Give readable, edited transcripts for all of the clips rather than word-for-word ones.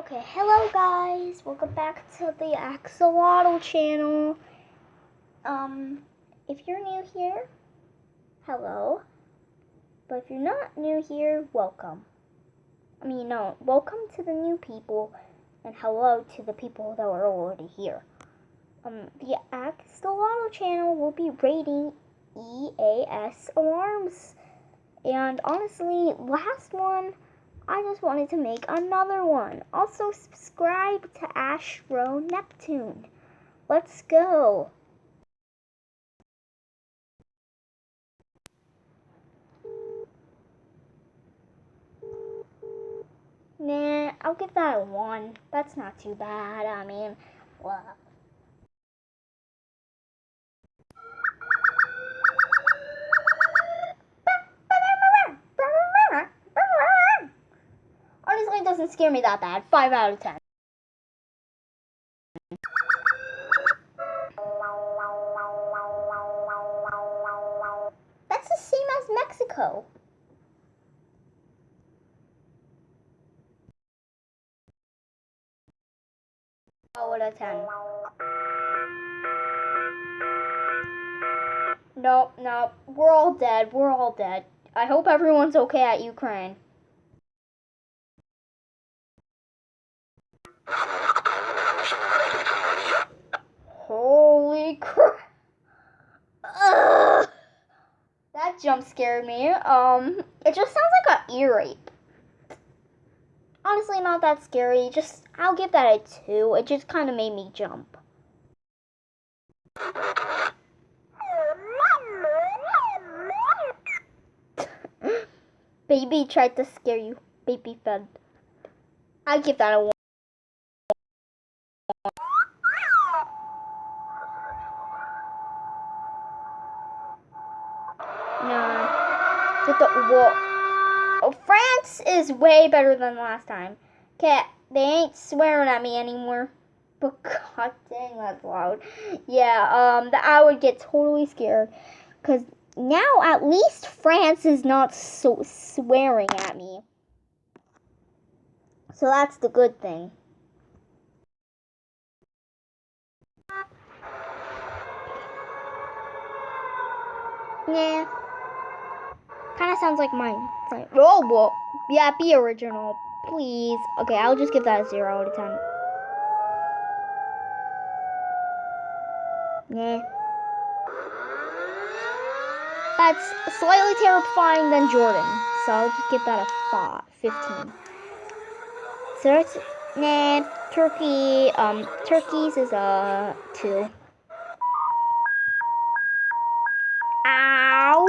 Okay, hello guys, welcome back to the Axolotl channel. If you're new here, hello. But if you're not new here, welcome. Welcome to the new people, and hello to the people that are already here. The Axolotl channel will be rating EAS alarms. And honestly, last one, I just wanted to make another one. Also, subscribe to Astro Neptune. Let's go. Nah, I'll give that a 1. That's not too bad. What? Honestly, it doesn't scare me that bad. 5 out of 10. That's the same as Mexico. Out of 10. Nope, we're all dead. I hope everyone's okay at Ukraine. Holy crap. Ugh. That jump scared me. It just sounds like an ear rape. Honestly, not that scary. I'll give that a 2. It just kind of made me jump. Baby tried to scare you. Baby fed. I give that a 1. France is way better than last time. Okay, they ain't swearing at me anymore. But god dang, that's loud. Yeah, I would get totally scared. Because now at least France is not so swearing at me. So that's the good thing. Yeah. Kind of sounds like mine. It's like, oh, well, yeah, be original, please. Okay, I'll just give that a 0 out of 10. Yeah. That's slightly terrifying than Jordan, so I'll just give that a 15. So it's, turkeys is a 2. Ow!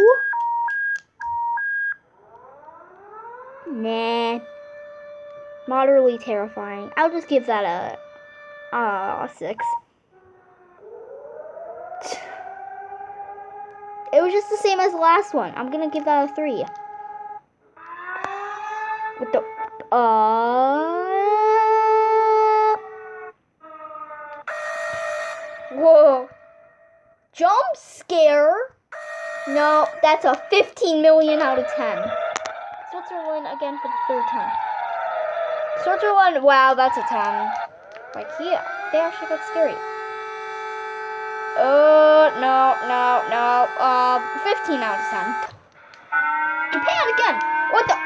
Nah. Moderately terrifying. I'll just give that a 6. It was just the same as the last one. I'm gonna give that a 3. What the? Whoa. Jump scare? No, that's a 15 million out of 10. Switzerland again for the 3rd time. Switzerland, wow, that's a 10. Like, yeah, they actually got scary. No. 15 out of 10. Japan again. What the?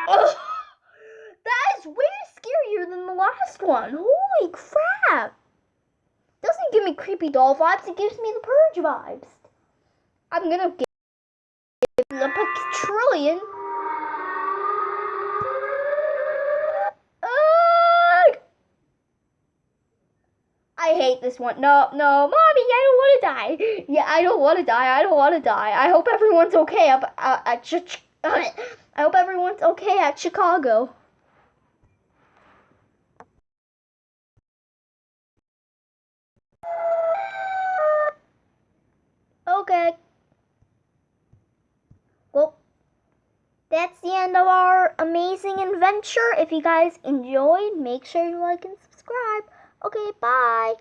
Ugh. That is way scarier than the last one. Holy crap. Doesn't give me creepy doll vibes. It gives me the Purge vibes. I'm gonna give it a trillion. I hate this one. No, Mommy, I don't want to die. Yeah, I don't want to die. I hope everyone's okay I hope everyone's okay at Chicago. Okay. Well, that's the end of our amazing adventure. If you guys enjoyed, make sure you like and subscribe. Okay, bye.